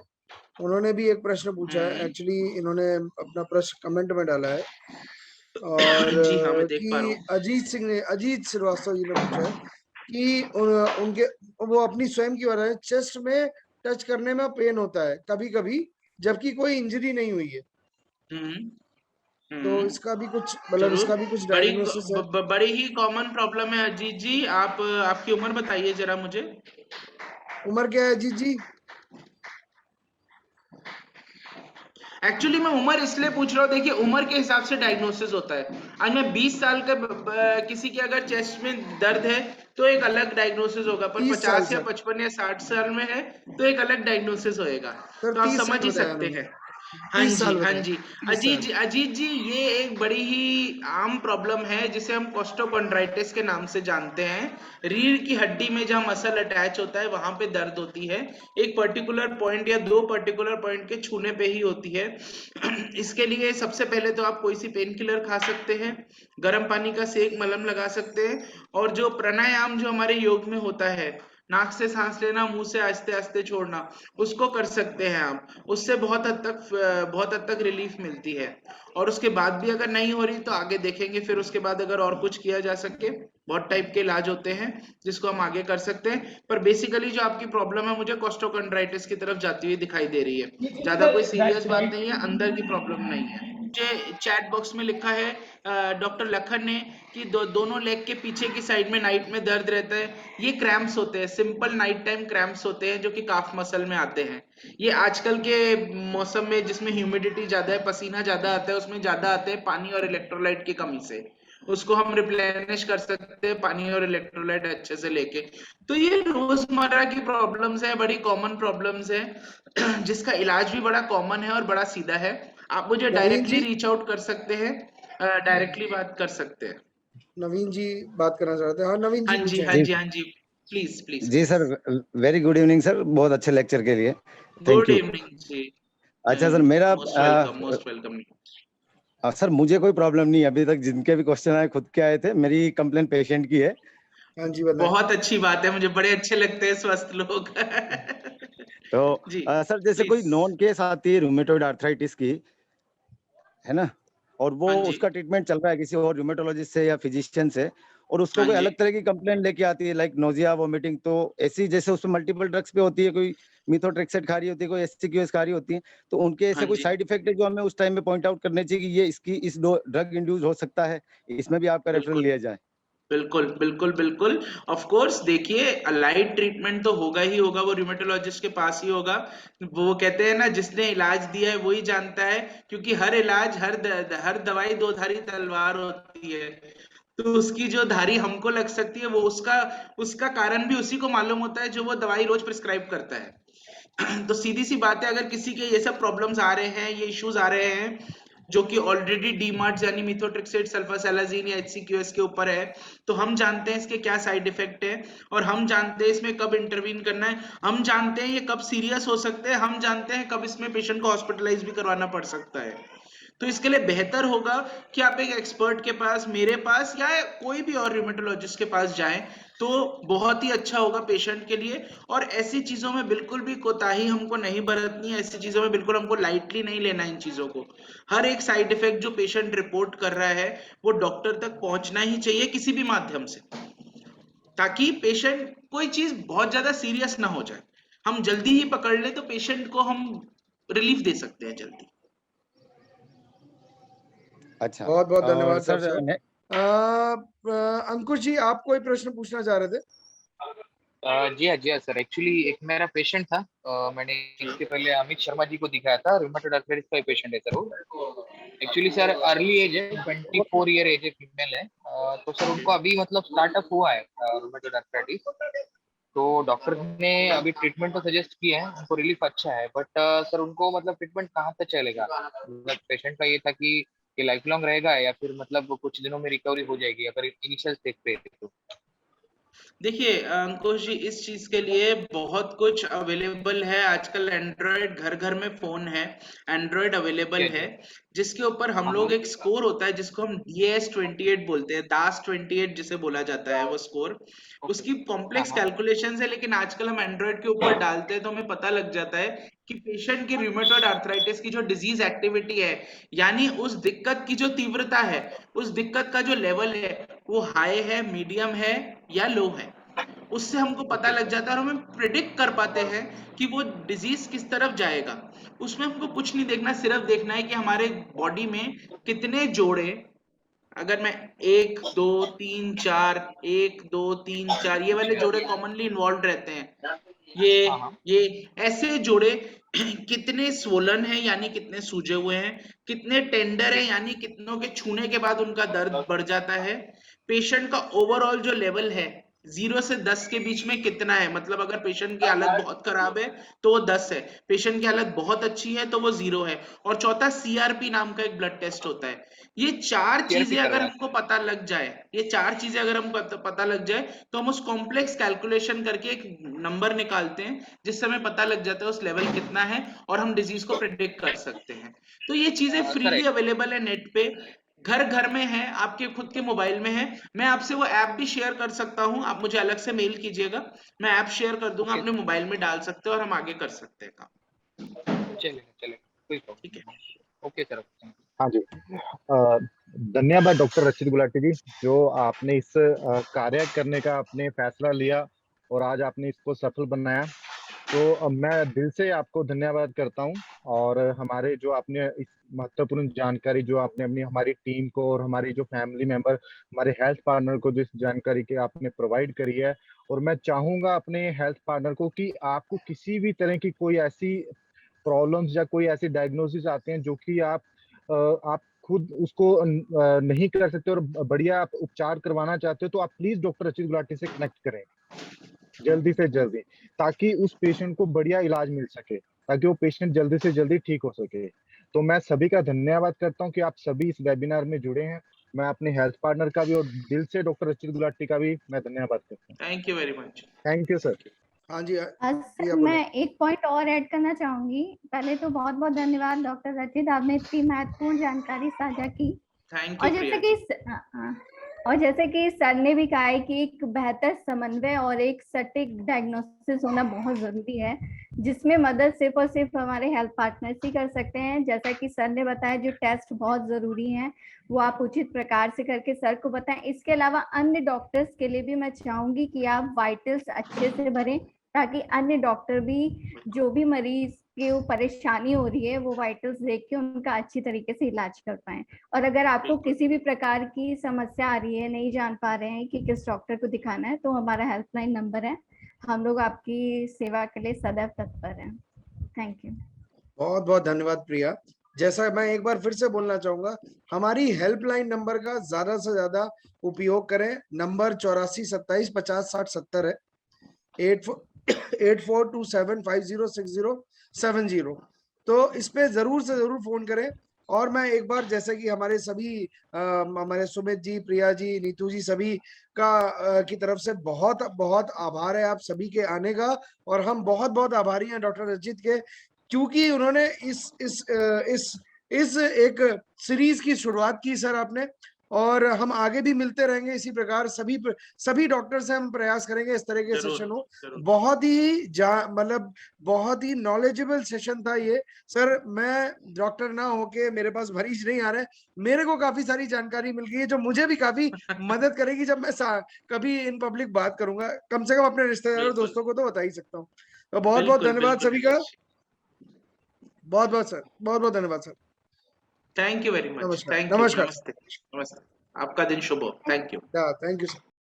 उन्होंने भी एक प्रश्न पूछा है। एक्चुअली इन्होंने अपना प्रश्न कमेंट में डाला है, और जी हाँ, मैं देख पा रहा कि हूँ। अजीत श्रीवास्तव जी ने पूछा है कि उनके, वो अपनी स्वयं की वजह से चेस्ट में टच करने में पेन होता है कभी कभी, जबकि कोई इंजरी नहीं हुई है। हम्म तो हम्म इसका भी कुछ, मतलब जरूर। इसका भी कुछ बड़ी डायग्नोसिस है। बड़ी ही कॉमन प्रॉब्लम है अजीत जी। आप आपकी उम्र बताइए जरा मुझे। उम्र क्या है अजीत जी? एक्चुअली मैं उम्र इसलिए पूछ रहा हूँ, देखिए उम्र के हिसाब से डायग्नोसिस होता है। आज मैं 20 साल का किसी के अगर चेस्ट में दर्द है तो एक अलग डायग्नोसिस होगा, पर 30 साल 50 या सर। 55 या 60 साल में है तो एक अलग डायग्नोसिस होएगा। सर तो आप 30 साल समझ ही बताया सकते उन्होंने। हैं। हाँ 30 साल जी, हाँ बताया। जी। 30 साल। अजीत जी, ये एक बड़ी ही आम प्रॉब्लम है जिसे हम कोस्टोकॉन्ड्राइटिस के नाम से जानते हैं। रीढ़ की हड्डी में जहाँ मसल अटैच होता है वहां पे दर्द होती है, एक पर्टिकुलर पॉइंट या दो पर्टिकुलर पॉइंट के छूने पे ही होती है। इसके लिए सबसे पहले तो आप कोई सी पेन किलर खा सकते हैं, गर्म पानी का सेक मलहम लगा सकते हैं, और जो प्राणायाम जो हमारे योग में होता है, नाक से सांस लेना, मुंह से आस्ते आस्ते छोड़ना, उसको कर सकते हैं आप। उससे बहुत हद तक रिलीफ मिलती है। और उसके बाद भी अगर नहीं हो रही तो आगे देखेंगे, फिर उसके बाद अगर और कुछ किया जा सके, बहुत टाइप के इलाज होते हैं जिसको हम आगे कर सकते हैं। पर बेसिकली जो आपकी प्रॉब्लम है मुझे कोस्टोकॉन्ड्राइटिस की तरफ जाती हुई दिखाई दे रही है। ज्यादा कोई सीरियस बात नहीं है, अंदर की प्रॉब्लम नहीं है। मुझे चैट बॉक्स में लिखा है डॉक्टर लखन ने कि दोनों लेग के पीछे की साइड में नाइट में दर्द रहता है। ये क्रैम्प्स होते हैं, सिंपल नाइट टाइम क्रैम्प्स होते हैं जो कि काफ मसल में आते हैं। ये आजकल के मौसम में जिसमें ह्यूमिडिटी ज्यादा है, पसीना ज्यादा आता है, उसमें ज्यादा आते हैं पानी और इलेक्ट्रोलाइट की कमी से। उसको हम रिप्लेनिश कर सकते हैं पानी और इलेक्ट्रोलाइट अच्छे से लेके। तो ये रोजमर्रा की प्रॉब्लम्स है, बड़ी कॉमन प्रॉब्लम्स है जिसका इलाज भी बड़ा कॉमन है और बड़ा सीधा है। आप मुझे नवीन डायरेक्टली जी, रीच आउट कर सकते हैं, डायरेक्टली बात कर सकते हैं। नवीन जी बात करना चाहते हैं। हाँ नवीन हाँ जी जी, पूछे। हाँ जी जी, हाँ जी। प्लीज प्लीज जी please. Sir, very good evening sir, बहुत अच्छे लेक्चर के लिए थैंक गुड यू। इवनिंग जी। अच्छा सर, मेरा most welcome, most welcome. Sir मुझे कोई प्रॉब्लम नहीं है, अभी तक जिनके भी क्वेश्चन आए खुद के आए थे, मेरी कंप्लेन पेशेंट की है। हाँ जी बताएं। बहुत अच्छी बात है, मुझे बड़े अच्छे लगते हैं स्वस्थ लोग तो जी, सर जैसे कोई प्लीज। नॉन केस आती है रूमेटोइड आर्थराइटिस की, है ना, और वो हाँ जी, उसका ट्रीटमेंट चल रहा है किसी और रूमेटोलॉजिस्ट से या फिजिशियन से, और उसको हाँ कोई जी, अलग तरह की कंप्लेंट लेके आती है लाइक नोजिया वोमिटिंग, तो ऐसी जैसे उसमें मल्टीपल ड्रग्स पे होती है, कोई मिथोट्रेक्सेट खा रही होती है, कोई एससीक्यूएस खा रही होती है, तो उनके हाँ ऐसे कोई जी। साइड इफेक्ट है जो हमें उस टाइम में पॉइंट आउट करने चाहिए कि ये इसकी इस ड्रग इंड्यूस हो सकता है, इसमें भी आपका रेफरल बिल्कुल लिया जाए। बिल्कुल बिल्कुल बिल्कुल। ऑफ कोर्स, देखिए अलाइड ट्रीटमेंट तो होगा ही होगा, वो रिमेटोलॉजिस्ट के पास ही होगा। वो कहते हैं ना, जिसने इलाज दिया है वही जानता है, क्योंकि हर इलाज, हर दवाई दो धारी तलवार होती है। तो उसकी जो धारी हमको लग सकती है, वो उसका उसका कारण भी उसी को मालूम होता है जो वो दवाई रोज प्रिस्क्राइब करता है तो सीधी सी बात है, अगर किसी के ये सब प्रॉब्लम्स आ रहे हैं, ये इश्यूज आ रहे हैं जो कि ऑलरेडी डीमार्ट यानी मिथोट्रिक्सेट, सल्फासालाजीन या एचसीक्यूएस के ऊपर है, तो हम जानते हैं इसके क्या साइड इफेक्ट है, और हम जानते हैं इसमें कब इंटरवीन करना है, हम जानते हैं ये कब सीरियस हो सकते हैं, हम जानते हैं कब इसमें पेशेंट को हॉस्पिटलाइज भी करवाना पड़ सकता है। तो इसके लिए बेहतर होगा कि आप एक एक्सपर्ट के पास, मेरे पास या कोई भी और रिमेटोलॉजिस्ट के पास जाएं, तो बहुत ही अच्छा होगा पेशेंट के लिए। और ऐसी चीजों में बिल्कुल भी कोताही हमको नहीं बरतनी है, ऐसी चीजों में बिल्कुल हमको लाइटली नहीं लेना इन चीजों को। हर एक साइड इफेक्ट जो पेशेंट रिपोर्ट कर रहा है वो डॉक्टर तक पहुंचना ही चाहिए किसी भी माध्यम से, ताकि पेशेंट कोई चीज बहुत ज्यादा सीरियस ना हो जाए। हम जल्दी ही पकड़ ले तो पेशेंट को हम रिलीफ दे सकते हैं जल्दी। अच्छा, बहुत बहुत और धन्यवाद सर डॉक्टर साहब। अंकुश जी, आप कोई प्रश्न पूछना चाह रहे थे? जी हाँ सर, एक्चुअली एक मेरा पेशेंट था। मैंने इसके पहले अमित शर्मा जी को दिखाया था, रूमेटॉइड आर्थराइटिस का पेशेंट है सर वो। एक्चुअली सर अर्ली एज है, 24 ईयर एज है, फीमेल है। तो सर उनको अभी मतलब स्टार्टअप हुआ है रूमेटॉइड आर्थराइटिस। तो डॉक्टर ने अभी ट्रीटमेंट तो सजेस्ट किया है, उनको रिलीफ अच्छा है, बट सर उनको मतलब ट्रीटमेंट कहाँ तक चलेगा? मतलब पेशेंट का ये था कि ये लाइफ लॉन्ग रहेगा या फिर मतलब कुछ दिनों में रिकवरी हो जाएगी अगर इनिशियल स्टेज पे है तो? देखिए अंकुश जी, इस चीज के लिए बहुत कुछ अवेलेबल है आजकल। एंड्रॉयड घर घर में फोन है, एंड्रॉयड अवेलेबल जी है, जी। जिसके ऊपर हम हाँ लोग हाँ। एक स्कोर होता है जिसको हम DAS28 बोलते हैं, दास 28 जिसे बोला जाता है वो स्कोर। ओके। उसकी हाँ कॉम्प्लेक्स हाँ। कैलकुलेशंस है, लेकिन आजकल हम एंड्रॉयड के ऊपर डालते हैं तो हमें पता लग जाता है कि पेशेंट की रूमेटॉइड आर्थराइटिस की जो डिजीज एक्टिविटी है, यानी उस दिक्कत की जो तीव्रता है, उस दिक्कत का जो लेवल है, वो हाई है, मीडियम है या लो है। उससे हमको पता ओके। लग जाता है और हम प्रिडिक्ट कर पाते हैं कि वो डिजीज किस तरफ जाएगा। उसमें हमको कुछ नहीं देखना, सिर्फ देखना है कि हमारे बॉडी में कितने जोड़े, अगर मैं 1 2 3 4, 1 2 3 4 ये वाले जोड़े कॉमनली इन्वॉल्व रहते हैं, ये हाँ हाँ। ये ऐसे जोड़े कितने स्वोलन है यानी कितने सूजे हुए हैं, कितने टेंडर है यानी कितनों के छूने के बाद उनका दर्द बढ़ जाता है, पेशेंट का ओवरऑल जो लेवल है 0 से 10 के बीच में कितना है, मतलब अगर पेशेंट की हालत बहुत खराब है तो वो 10 है, पेशेंट की हालत बहुत अच्छी है तो वो 0 है। और चौथा CRP नाम का एक ब्लड टेस्ट होता है। ये चार सीआरपी चीजें अगर करवाया हमको था। पता लग जाए, ये चार चीजें अगर हमको पता लग जाए, तो हम उस कॉम्प्लेक्स कैलकुलेशन करके एक नंबर निकालते हैं जिससे हमें पता लग जाता है उस लेवल कितना है, और हम डिजीज को प्रिडिक्ट कर सकते हैं। तो ये चीजें सर फ्रीली अवेलेबल है नेट पे, घर घर में है, आपके खुद के मोबाइल में है। मैं आपसे वो ऐप भी शेयर कर सकता हूँ, आप मुझे अलग से मेल कीजिएगा, मैं ऐप शेयर कर दूंगा, ओके। अपने मोबाइल में डाल सकते हैं और हम आगे कर सकते हैं काम। चलेगा चलेगा, कोई ठीक प्रॉब्लम है। नहीं। ओके सर, थैंक हाँ जी। धन्यवाद डॉक्टर रचित गुलाटी जी, जो आपने इस कार्य करने का आपने फैसला लिया और आज आपने इसको सफल बनाया। तो मैं दिल से आपको धन्यवाद करता हूँ। और हमारे जो आपने इस महत्वपूर्ण जानकारी जो आपने अपनी हमारी टीम को और हमारी जो फैमिली मेंबर, हमारे हेल्थ पार्टनर को जिस जानकारी के आपने प्रोवाइड करी है, और मैं चाहूंगा अपने हेल्थ पार्टनर को कि आपको किसी भी तरह की कोई ऐसी प्रॉब्लम्स या कोई ऐसी डायग्नोसिस आते हैं जो कि आप खुद उसको नहीं कर सकते और बढ़िया आप उपचार करवाना चाहते हो, तो आप प्लीज डॉक्टर रचित गुलाटी से कनेक्ट करें जल्दी से जल्दी, ताकि उस पेशेंट को बढ़िया इलाज मिल सके, ताकि वो पेशेंट जल्दी से जल्दी ठीक हो सके। तो मैं सभी का धन्यवाद करता हूँ कि आप सभी इस वेबिनार में जुड़े हैं। मैं अपने हेल्थ पार्टनर का भी और दिल से डॉक्टर रचित गुलाटी का भी मैं धन्यवाद करता हूँ। Thank you very much. Thank you sir. हाँ जी, सर प्रिया बोले। मैं एक पॉइंट और ऐड करना चाहूंगी। पहले तो बहुत बहुत धन्यवाद डॉक्टर रचित, आपने इतनी महत्वपूर्ण जानकारी साझा की। थैंक और यू जैसे प्रिया कि जी। और जैसे कि सर ने भी कहा है कि एक बेहतर समन्वय और एक सटीक डायग्नोसिस होना बहुत जरूरी है, जिसमें मदद सिर्फ और सिर्फ हमारे हेल्थ पार्टनर्स ही कर सकते हैं। जैसा कि सर ने बताया, जो टेस्ट बहुत जरूरी हैं वो आप उचित प्रकार से करके सर को बताएं। इसके अलावा अन्य डॉक्टर्स के लिए भी मैं चाहूंगी कि आप वाइटल्स अच्छे से भरें, ताकि अन्य डॉक्टर भी जो भी मरीज की परेशानी हो रही है वो वाइटल्स देख के उनका अच्छी तरीके से इलाज कर पाए। और अगर आपको बिल्कुल। किसी भी प्रकार की समस्या आ रही है, नहीं जान पा रहे हैं कि किस डॉक्टर को दिखाना है, तो हमारा हेल्पलाइन नंबर है, हम लोग आपकी सेवा के लिए सदैव तत्पर हैं। Thank you. बहुत बहुत धन्यवाद प्रिया। जैसा मैं एक बार फिर से बोलना चाहूंगा, हमारी हेल्पलाइन नंबर का ज्यादा से ज्यादा उपयोग करें। नंबर 8427506070 है, 8427506070। तो इस पे जरूर से जरूर फोन करें। और मैं एक बार, जैसे कि हमारे सभी हमारे सुमित जी, प्रिया जी, नीतू जी, सभी का की तरफ से बहुत बहुत आभार है आप सभी के आने का। और हम बहुत बहुत आभारी हैं डॉक्टर रचित के, क्योंकि उन्होंने इस इस एक सीरीज की शुरुआत की सर आपने, और हम आगे भी मिलते रहेंगे इसी प्रकार। सभी डॉक्टर से हम प्रयास करेंगे इस तरह के जरूर, सेशन हो। जरूर। बहुत ही मतलब बहुत ही नॉलेजेबल सेशन था ये सर। मैं डॉक्टर ना होके मेरे पास मरीज नहीं आ रहे, मेरे को काफी सारी जानकारी मिल गई है जो मुझे भी काफी मदद करेगी जब मैं कभी इन पब्लिक बात करूंगा। कम से कम अपने रिश्तेदारों और बिल्कुल, दोस्तों को तो बता ही सकता हूँ। तो बहुत बहुत बिल्कुल, धन्यवाद बिल्कुल सभी का। नीलेश जी। बहुत बहुत सर, बहुत बहुत धन्यवाद sir. Thank you very much. नमस्कार, थैंक यू। नमस्कार सर। नमस्ते। नमस्ते। आपका दिन शुभ हो। Thank you. Thank you sir.